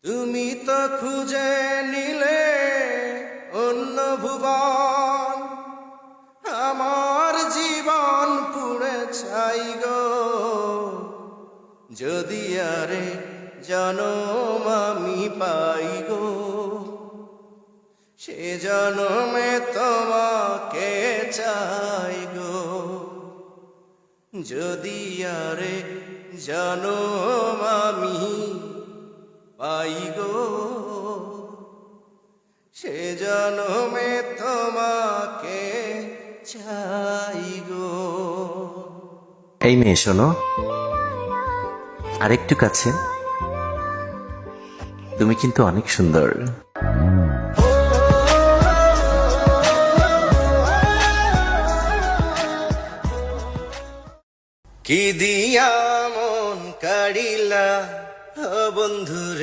তুমি তো খুঁজে নিলে অন্য ভুবন, আমার জীবন পুড়ে ছাই গো। যদি আরে জনম আমি পাই গো, সে জনমে তোমাকে চাই গো। যদি আরে জনম আমি পাই গো, সে জনমে তোমাকে চাই গো। এই মেয়ে শোনো, আরেকটু কাছে। তুমি কিন্তু অনেক সুন্দর। কি দিয়া মন কাড়িলা বন্ধুরে।